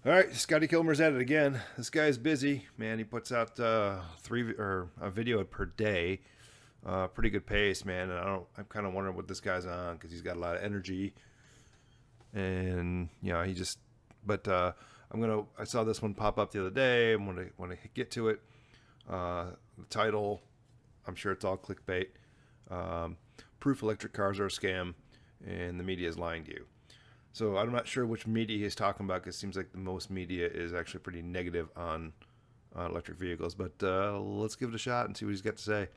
All right, Scotty Kilmer's at it again. This guy's busy, man. He puts out a video per day. Pretty good pace, man. And I'm kind of wondering what this guy's on because he's got a lot of energy, and he just. But I saw this one pop up the other day. I'm gonna get to it. The title, I'm sure it's all clickbait. Proof electric cars are a scam, and the media is lying to you. So I'm not sure which media he's talking about because it seems like the most media is actually pretty negative on electric vehicles. But let's give it a shot and see what he's got to say.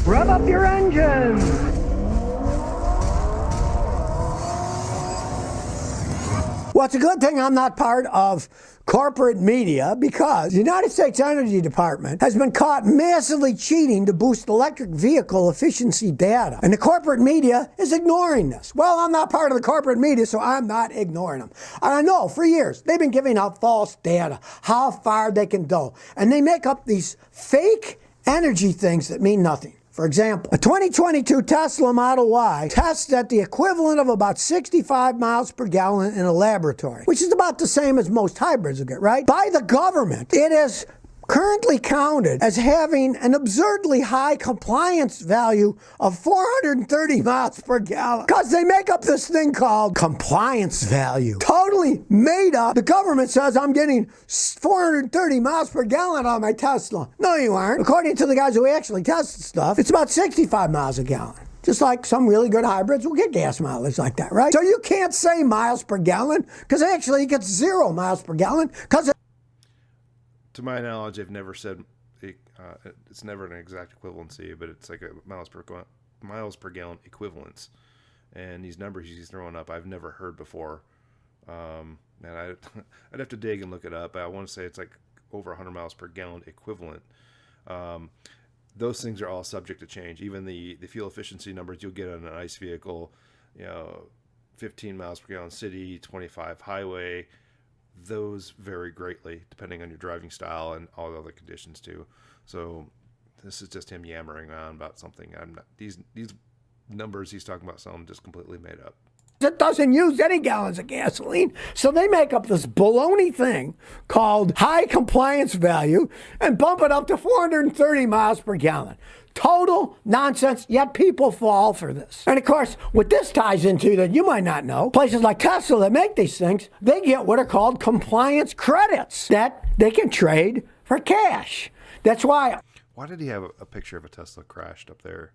Rev up your engines! Well, it's a good thing I'm not part of corporate media because the United States Energy Department has been caught massively cheating to boost electric vehicle efficiency data. And the corporate media is ignoring this. Well, I'm not part of the corporate media, so I'm not ignoring them. And I know for years they've been giving out false data, how far they can go. And they make up these fake energy things that mean nothing. For example, a 2022 Tesla Model Y tests at the equivalent of about 65 miles per gallon in a laboratory, which is about the same as most hybrids will get, right? By the government, it is currently counted as having an absurdly high compliance value of 430 miles per gallon because they make up this thing called compliance value. Totally made up. The government says I'm getting 430 miles per gallon on my Tesla. No, you aren't. According to the guys who actually tested stuff, it's about 65 miles a gallon. Just like some really good hybrids will get gas mileage like that, right? So you can't say miles per gallon because actually it gets 0 miles per gallon because To my knowledge, I've never said it's never an exact equivalency, but it's like a miles per gallon equivalence. And these numbers he's throwing up, I've never heard before. And I'd have to dig and look it up. I want to say it's like over 100 miles per gallon equivalent. Those things are all subject to change. Even the fuel efficiency numbers you'll get on an ICE vehicle, 15 miles per gallon city, 25 highway. Those vary greatly depending on your driving style and all the other conditions too. So this is just him yammering on about something. These numbers he's talking about sound just completely made up. It doesn't use any gallons of gasoline. So they make up this baloney thing called high compliance value and bump it up to 430 miles per gallon. Total nonsense, yet people fall for this. And of course, what this ties into that you might not know, places like Tesla that make these things, they get what are called compliance credits that they can trade for cash. That's why. Why did he have a picture of a Tesla crashed up there?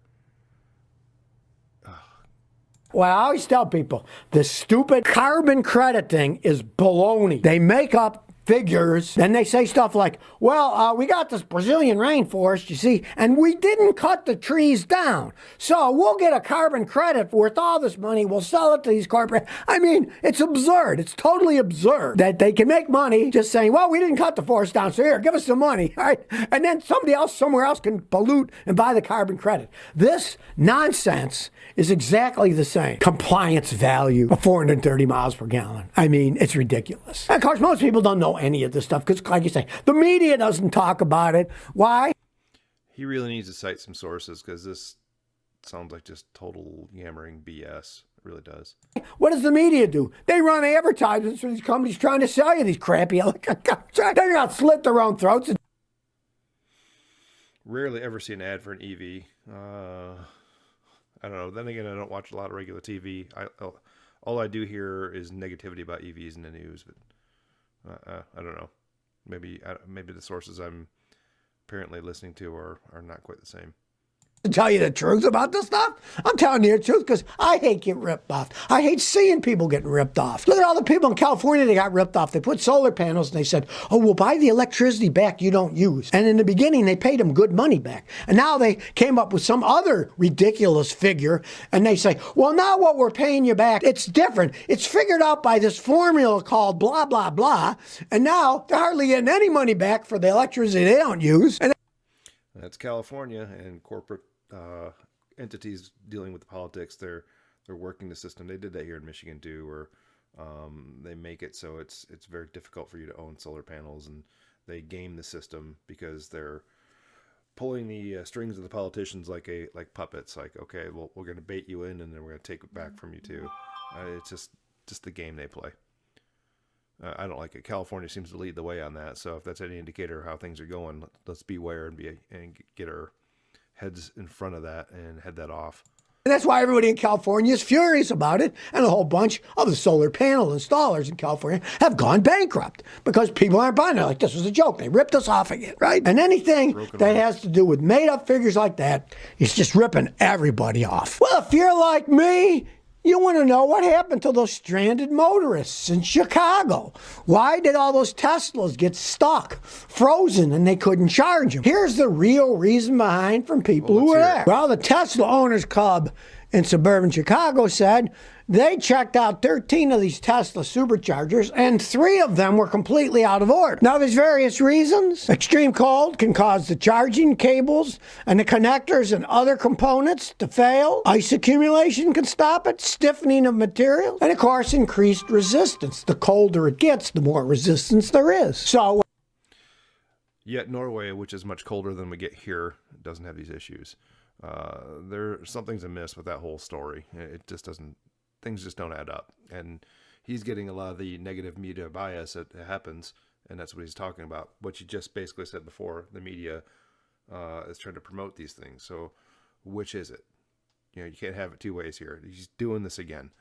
Well, I always tell people, the stupid carbon credit thing is baloney. They make up figures, then they say stuff like, well, we got this Brazilian rainforest, you see, and we didn't cut the trees down. So we'll get a carbon credit worth all this money. We'll sell it to these corporate. I mean, it's absurd. It's totally absurd that they can make money just saying, well, we didn't cut the forest down, so here, give us some money, all right? And then somebody else somewhere else can pollute and buy the carbon credit. This nonsense is exactly the same compliance value of 430 miles per gallon. I mean, it's ridiculous. And of course, most people don't know any of this stuff because, like you say, the media doesn't talk about it. Why? He really needs to cite some sources because this sounds like just total yammering BS. It really does. What does the media do? They run advertisements for these companies trying to sell you these crappy electric cars. They're going to slit their own throats. Rarely ever see an ad for an EV. I don't know. Then again, I don't watch a lot of regular TV. All I do hear is negativity about EVs in the news, but I don't know. Maybe the sources I'm apparently listening to are not quite the same. To tell you the truth about this stuff, I'm telling you the truth because I hate getting ripped off. I hate seeing people getting ripped off. Look at all the people in California that got ripped off. They put solar panels and they said, oh, we'll buy the electricity back you don't use. And in the beginning, they paid them good money back. And now they came up with some other ridiculous figure and they say, well, now what we're paying you back, it's different. It's figured out by this formula called blah, blah, blah. And now they're hardly getting any money back for the electricity they don't use. And that's California and corporate entities dealing with the politics. They're working the system. They did that here in Michigan too, where they make it so it's very difficult for you to own solar panels, and they game the system because they're pulling the strings of the politicians like puppets. Like, okay, well, we're going to bait you in, and then we're going to take it back from you too. It's just the game they play. I don't like it. California seems to lead the way on that. So if that's any indicator of how things are going, let's beware and get our heads in front of that and head that off. And that's why everybody in California is furious about it. And a whole bunch of the solar panel installers in California have gone bankrupt because people aren't buying it. Like, this was a joke. They ripped us off again, right? And anything that has to do with made up figures like that is just ripping everybody off. Well, if you're like me, you want to know what happened to those stranded motorists in Chicago. Why did all those Teslas get stuck, frozen, and they couldn't charge them? Here's the real reason behind from people who were there. Well, the Tesla Owners Club in suburban Chicago said they checked out 13 of these Tesla superchargers, and 3 of them were completely out of order. Now, there's various reasons. Extreme cold can cause the charging cables and the connectors and other components to fail. Ice accumulation can stop it, stiffening of materials, and of course, increased resistance. The colder it gets, the more resistance there is. So, yet Norway, which is much colder than we get here, doesn't have these issues. Something's amiss with that whole story. It just doesn't. Things just don't add up, and he's getting a lot of the negative media bias that happens, and that's what he's talking about. What you just basically said before, the media is trying to promote these things. So, which is it? You can't have it two ways here. He's doing this again.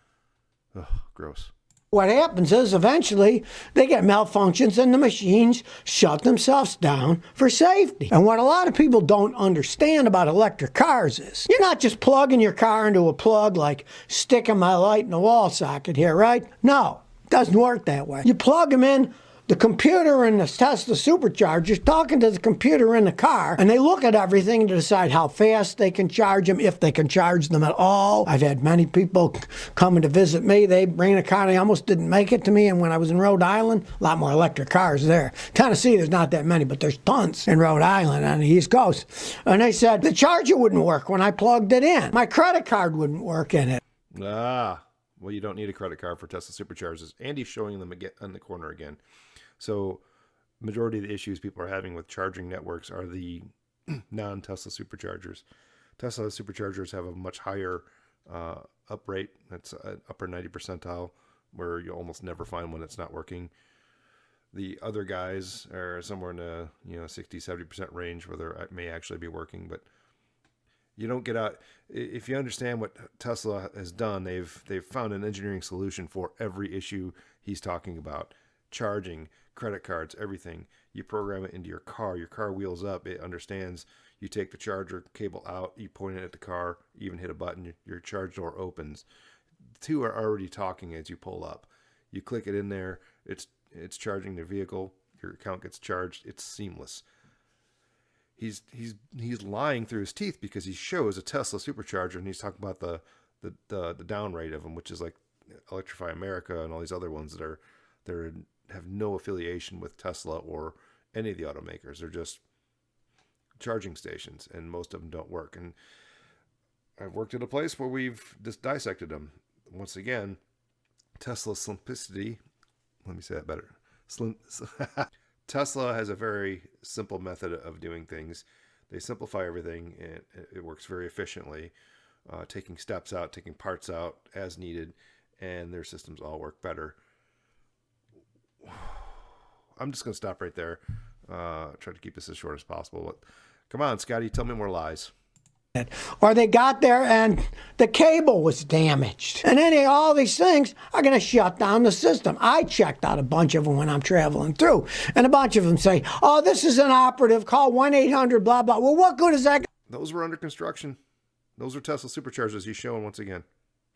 Ugh, gross. What happens is eventually they get malfunctions and the machines shut themselves down for safety. And what a lot of people don't understand about electric cars is you're not just plugging your car into a plug like sticking my light in a wall socket here, right? No, it doesn't work that way. You plug them in. The computer in the Tesla supercharger's talking to the computer in the car, and they look at everything to decide how fast they can charge them, if they can charge them at all. I've had many people coming to visit me. They bring a car, they almost didn't make it to me, and when I was in Rhode Island, a lot more electric cars there. Tennessee, there's not that many, but there's tons in Rhode Island on the East Coast. And they said, the charger wouldn't work when I plugged it in. My credit card wouldn't work in it. Well, you don't need a credit card for Tesla superchargers. Andy's showing them again in the corner again. So, majority of the issues people are having with charging networks are the non-Tesla superchargers. Tesla superchargers have a much higher up rate. That's upper 90 percentile, where you almost never find one that's not working. The other guys are somewhere in the 60-70% range where they may actually be working, but you don't get out. If you understand what Tesla has done, they've found an engineering solution for every issue he's talking about. Charging, credit cards, everything. You program it into your car wheels up, it understands. You take the charger cable out, you point it at the car, even hit a button, your charge door opens. The two are already talking as you pull up. You click it in there, it's charging the vehicle, your account gets charged, it's seamless. He's lying through his teeth because he shows a Tesla supercharger and he's talking about the down rate of them, which is like Electrify America and all these other ones that have no affiliation with Tesla or any of the automakers. They're just charging stations, and most of them don't work. And I've worked at a place where we've just dissected them. Once again, Tesla's simplicity. Let me say that better. Tesla has a very simple method of doing things. They simplify everything, and it works very efficiently, taking steps out, taking parts out as needed, and their systems all work better. I'm just going to stop right there. Try to keep this as short as possible. But come on, Scotty, tell me more lies. Or they got there and the cable was damaged. And then all these things are going to shut down the system. I checked out a bunch of them when I'm traveling through. And a bunch of them say, oh, this is inoperative. Call 1-800, blah, blah. Well, what good is that? Those were under construction. Those are Tesla superchargers he's showing once again.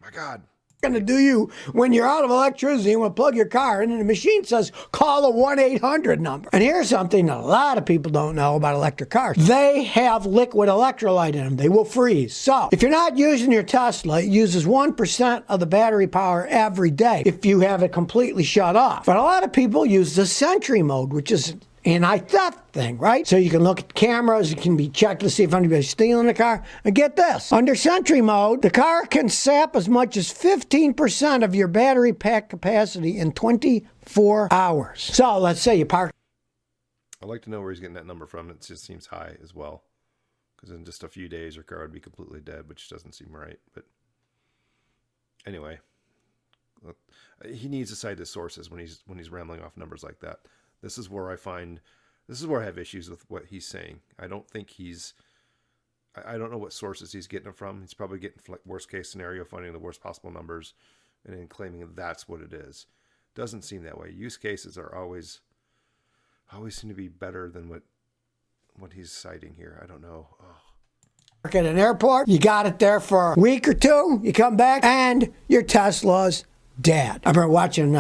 My God. Going to do you when you're out of electricity and want to plug your car in and the machine says call a 1-800 number. And here's something that a lot of people don't know about electric cars. They have liquid electrolyte in them. They will freeze. So if you're not using your Tesla, it uses 1% of the battery power every day if you have it completely shut off. But a lot of people use the Sentry mode, which is anti-theft thing, right? So you can look at cameras, it can be checked to see if anybody's stealing the car. And get this, under Sentry mode, the car can sap as much as 15% of your battery pack capacity in 24 hours. So let's say you park. I'd like to know where he's getting that number from. It just seems high as well. Because in just a few days, your car would be completely dead, which doesn't seem right. But anyway, He needs to cite his sources when he's rambling off numbers like that. This is where I have issues with what he's saying. I don't think I don't know what sources he's getting it from. He's probably getting worst case scenario, finding the worst possible numbers, and then claiming that's what it is. Doesn't seem that way. Use cases are always seem to be better than what he's citing here. I don't know. Work at an airport, you got it there for a week or two, you come back, and your Tesla's dead. I remember watching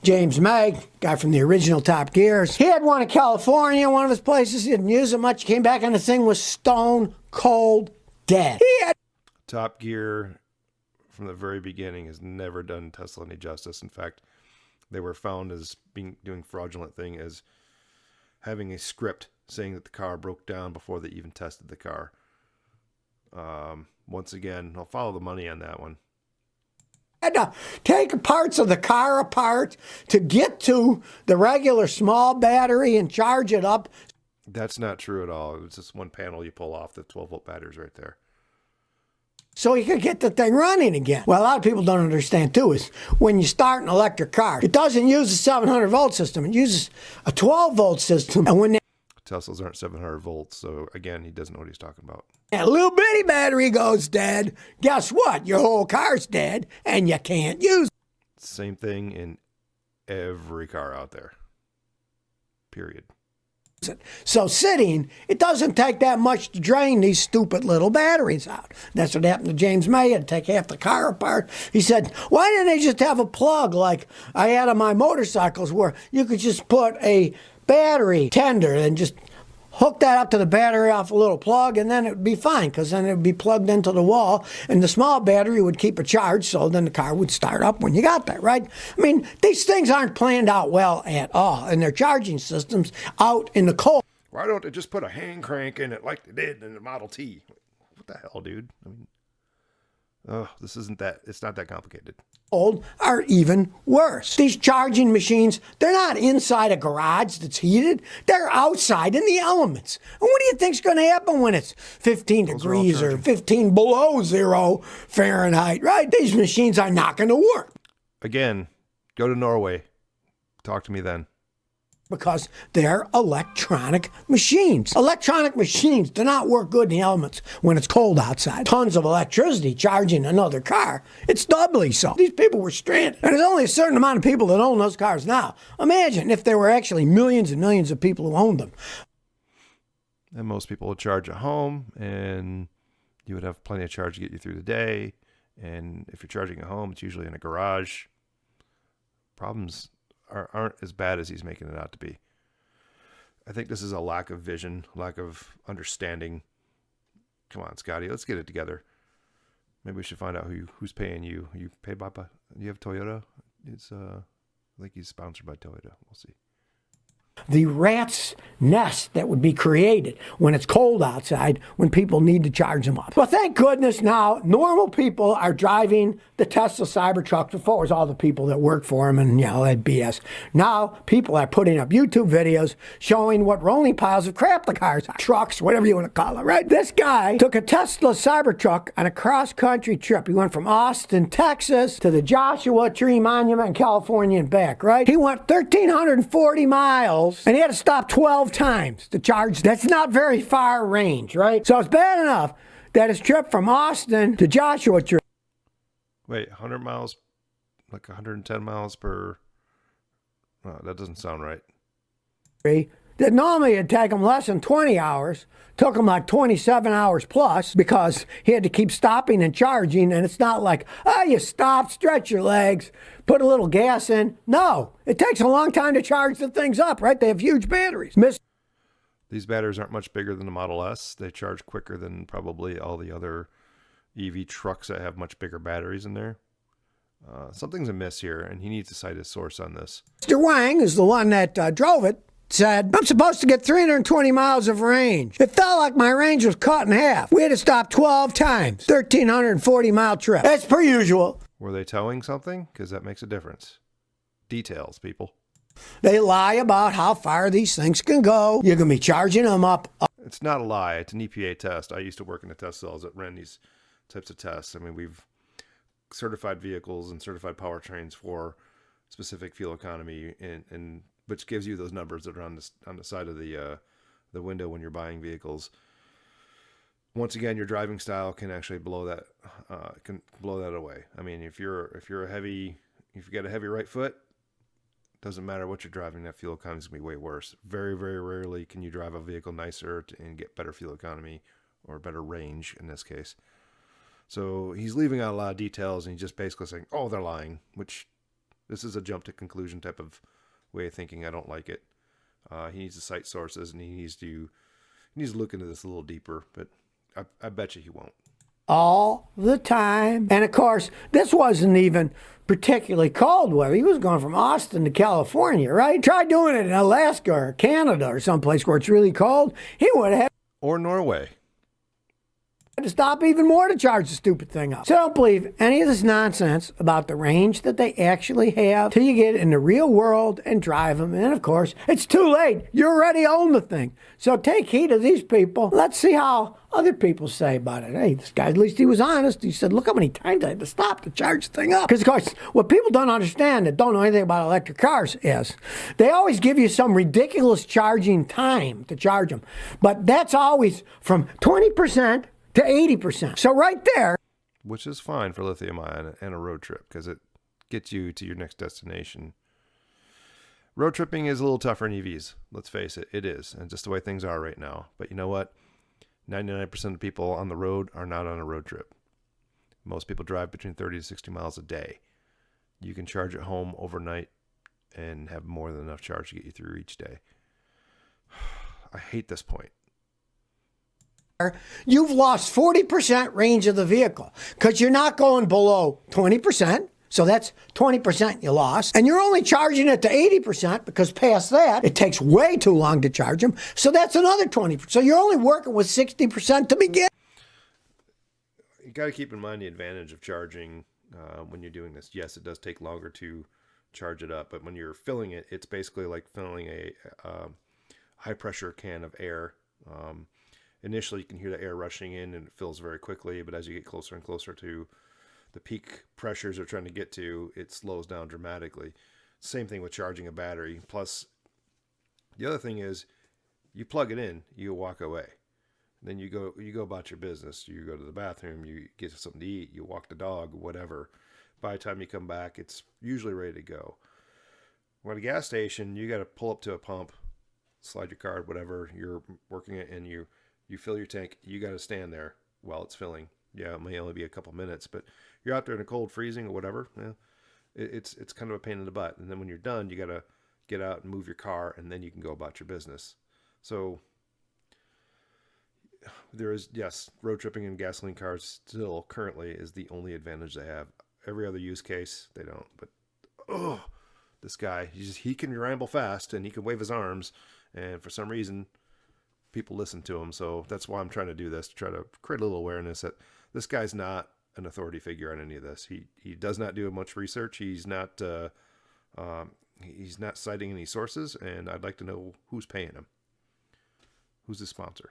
James May, guy from the original Top Gears. He had one in California, one of his places. He didn't use it much. He came back and the thing was stone cold dead. Top Gear, from the very beginning, has never done Tesla any justice. In fact, they were found as doing fraudulent thing as having a script saying that the car broke down before they even tested the car. Once again, I'll follow the money on that one. Had to take parts of the car apart to get to the regular small battery and charge it up. That's not true at all. It's just one panel you pull off, the 12-volt batteries right there. So you could get the thing running again. Well, a lot of people don't understand too is when you start an electric car, it doesn't use a 700-volt system. It uses a 12-volt system. And when Teslas aren't 700 volts, so again, he doesn't know what he's talking about. that little bitty battery goes dead, guess what? Your whole car's dead and you can't use it. Same thing in every car out there. Period. So sitting, it doesn't take that much to drain these stupid little batteries out. That's what happened to James May. He had to take half the car apart. He said, why didn't they just have a plug like I had on my motorcycles where you could just put a battery tender and just hook that up to the battery off a little plug and then it would be fine because then it would be plugged into the wall and the small battery would keep a charge so then the car would start up when you got there, right? I mean, these things aren't planned out well at all and they're charging systems out in the cold. Why don't they just put a hand crank in it like they did in the Model T? What the hell, dude? I mean, it's not that complicated. Are even worse. These charging machines, they're not inside a garage that's heated. They're outside in the elements. And what do you think's going to happen when it's 15 degrees or 15 below 0 Fahrenheit, right? These machines are not going to work. Again, go to Norway. Talk to me then. Because they're electronic machines. Electronic machines do not work good in the elements when it's cold outside. Tons of electricity charging another car. It's doubly so. These people were stranded. And there's only a certain amount of people that own those cars now. Imagine if there were actually millions and millions of people who owned them. And most people would charge at home, and you would have plenty of charge to get you through the day. And if you're charging at home, it's usually in a garage. Problems aren't as bad as he's making it out to be. I think this is a lack of vision, lack of understanding. Come on, Scotty, let's get it together. Maybe we should find out who's paying you. Are you paid by? You have Toyota? It's I think he's sponsored by Toyota. We'll see. The rat's nest that would be created when it's cold outside when people need to charge them up. Well, thank goodness now normal people are driving the Tesla Cybertruck. Before it was all the people that work for them and, that BS. Now people are putting up YouTube videos showing what rolling piles of crap the cars are. Trucks, whatever you want to call it, right? This guy took a Tesla Cybertruck on a cross-country trip. He went from Austin, Texas to the Joshua Tree Monument in California and back, right? He went 1,340 miles. And he had to stop 12 times to charge. That's not very far range, right? So it's bad enough that his trip from Austin to Joshua Tree. Wait, 100 miles, like 110 miles per. Oh, that doesn't sound right. That normally it'd take him less than 20 hours, took him like 27 hours plus because he had to keep stopping and charging. And it's not like, you stop, stretch your legs, put a little gas in. No, it takes a long time to charge the things up, right? They have huge batteries. These batteries aren't much bigger than the Model S. They charge quicker than probably all the other EV trucks that have much bigger batteries in there. Something's amiss here, and he needs to cite his source on this. Mr. Wang is the one that drove it. Said, I'm supposed to get 320 miles of range. It felt like my range was cut in half. We had to stop 12 times. 1,340-mile trip. As per usual. Were they towing something? Because that makes a difference. Details, people. They lie about how far these things can go. You're going to be charging them up. It's not a lie. It's an EPA test. I used to work in the test cells that ran these types of tests. I mean, we've certified vehicles and certified powertrains for specific fuel economy, and which gives you those numbers that are on the side of the window when you're buying vehicles. Once again, your driving style can actually blow that away. I mean, if you got a heavy right foot, doesn't matter what you're driving, that fuel economy is going to be way worse. Very, very rarely can you drive a vehicle nicer and get better fuel economy or better range in this case. So he's leaving out a lot of details, and he's just basically saying, oh, they're lying, which this is a jump to conclusion type of way of thinking. I don't like it. He needs to cite sources, and he needs to look into this a little deeper, but I bet you he won't. All the time. And of course, this wasn't even particularly cold weather. He was going from Austin to California, right? Try doing it in Alaska or Canada or someplace where it's really cold. He would have Or Norway. to stop even more to charge the stupid thing up. So don't believe any of this nonsense about the range that they actually have till you get in the real world and drive them. And of course, it's too late. You already own the thing. So take heed of these people. Let's see how other people say about it. Hey, this guy, at least he was honest. He said, look how many times I had to stop to charge the thing up. Because, of course, what people don't understand that don't know anything about electric cars is they always give you some ridiculous charging time to charge them. But that's always from 20% to 80%. So right there. Which is fine for lithium ion and a road trip because it gets you to your next destination. Road tripping is a little tougher in EVs. Let's face it, it is. And just the way things are right now. But you know what? 99% of people on the road are not on a road trip. Most people drive between 30 to 60 miles a day. You can charge at home overnight and have more than enough charge to get you through each day. I hate this point. You've lost 40% range of the vehicle because you're not going below 20%. So that's 20% you lost. And you're only charging it to 80% because past that, it takes way too long to charge them. So that's another 20%. So you're only working with 60% to begin. You got to keep in mind the advantage of charging when you're doing this. Yes, it does take longer to charge it up, but when you're filling it, it's basically like filling a high pressure can of air. Initially, you can hear the air rushing in and it fills very quickly, but as you get closer and closer to the peak pressures they're trying to get to, it slows down dramatically. Same thing with charging a battery. Plus, the other thing is, you plug it in, you walk away. Then you go about your business. You go to the bathroom, you get something to eat, you walk the dog, whatever. By the time you come back, it's usually ready to go. When at a gas station, you got to pull up to a pump, slide your card, whatever, you're working it, and you fill your tank. You got to stand there while it's filling. Yeah, it may only be a couple minutes, but you're out there in the cold, freezing, or whatever. Yeah, it's kind of a pain in the butt. And then when you're done, you got to get out and move your car, and then you can go about your business. So there is, yes, road tripping in gasoline cars still currently is the only advantage they have. Every other use case, they don't. But, this guy, he can ramble fast, and he can wave his arms, and for some reason, people listen to him. So that's why I'm trying to do this, to try to create a little awareness that this guy's not an authority figure on any of this. He does not do much research. He's not citing any sources, and I'd like to know who's paying him. Who's his sponsor?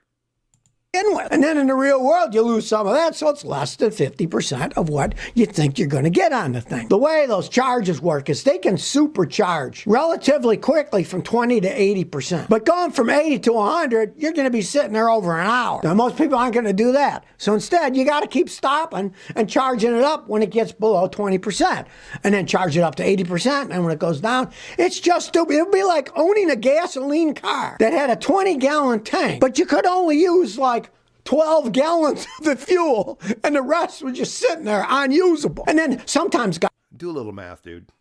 And then in the real world, you lose some of that, so it's less than 50% of what you think you're going to get on the thing. The way those charges work is they can supercharge relatively quickly from 20 to 80%. But going from 80 to 100, you're going to be sitting there over an hour. Now, most people aren't going to do that. So instead, you got to keep stopping and charging it up when it gets below 20%. And then charge it up to 80%. And when it goes down, it's just stupid. It would be like owning a gasoline car that had a 20-gallon tank, but you could only use like 12 gallons of the fuel, and the rest was just sitting there unusable. And then sometimes do a little math, dude.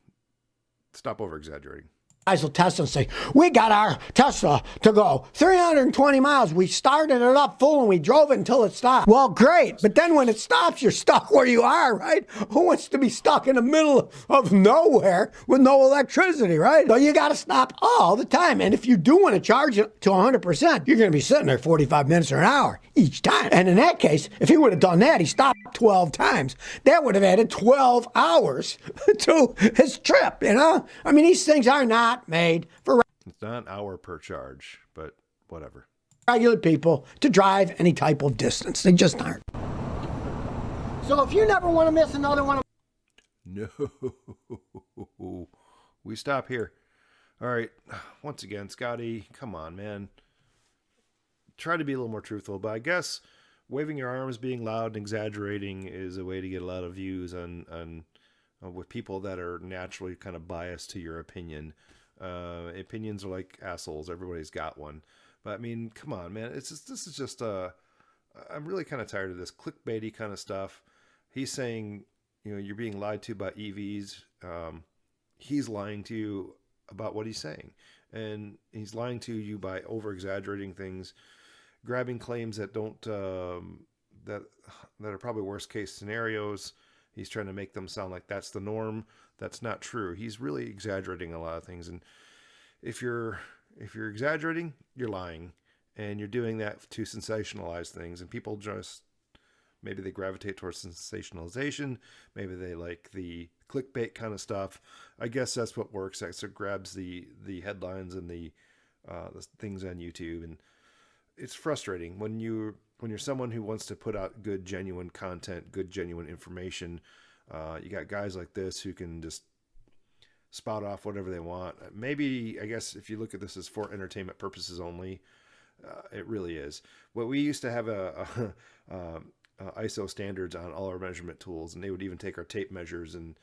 Stop over exaggerating. Guys will test and say, we got our Tesla to go 320 miles. We started it up full and we drove it until it stopped. Well, great. But then when it stops, you're stuck where you are, right? Who wants to be stuck in the middle of nowhere with no electricity, right? So you got to stop all the time. And if you do want to charge it to 100%, you're going to be sitting there 45 minutes or an hour each time. And in that case, if he would have done that, he stopped 12 times. That would have added 12 hours to his trip, you know? I mean, these things are not made for it's not an hour per charge, but whatever. Regular people to drive any type of distance. They just aren't. So if you never want to miss another one of No. We stop here. All right. Once again, Scotty, come on, man. Try to be a little more truthful, but I guess waving your arms, being loud, and exaggerating is a way to get a lot of views on with people that are naturally kind of biased to your opinion. Opinions are like assholes. Everybody's got one. But I mean, come on, man. This is just I'm really kind of tired of this clickbaity kind of stuff. He's saying, you're being lied to by EVs. He's lying to you about what he's saying, and he's lying to you by over exaggerating things, grabbing claims that don't that that are probably worst case scenarios. He's trying to make them sound like that's the norm. That's not true. He's really exaggerating a lot of things, and if you're exaggerating, you're lying, and you're doing that to sensationalize things, and people just maybe they gravitate towards sensationalization. Maybe they like the clickbait kind of stuff. I guess that's what works. That's what grabs the headlines and the things on YouTube, and it's frustrating when you're someone who wants to put out good, genuine content, good, genuine information. You got guys like this who can just spout off whatever they want. Maybe, I guess, if you look at this as for entertainment purposes only, it really is. Well, we used to have ISO standards on all our measurement tools, and they would even take our tape measures, and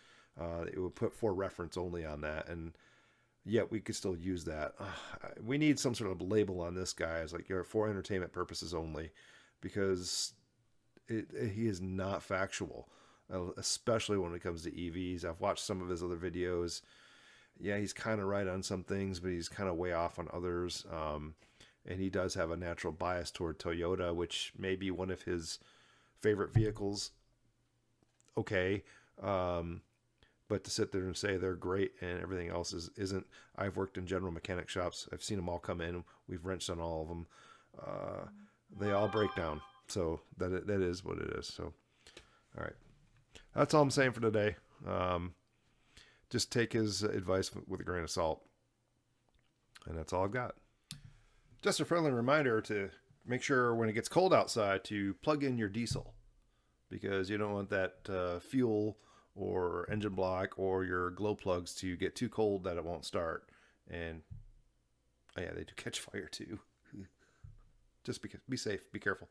it would put for reference only on that, and yet we could still use that. We need some sort of label on this guy as like, for entertainment purposes only, because he is not factual, especially when it comes to EVs. I've watched some of his other videos. Yeah, he's kind of right on some things, but he's kind of way off on others. And he does have a natural bias toward Toyota, which may be one of his favorite vehicles. Okay. But to sit there and say they're great and everything else isn't. I've worked in general mechanic shops. I've seen them all come in. We've wrenched on all of them. They all break down. So that is what it is. So, all right. That's all I'm saying for today. Just take his advice with a grain of salt. And that's all I've got. Just a friendly reminder to make sure when it gets cold outside to plug in your diesel, because you don't want that fuel or engine block or your glow plugs to get too cold that it won't start. And oh yeah, they do catch fire too. Just be safe, be careful.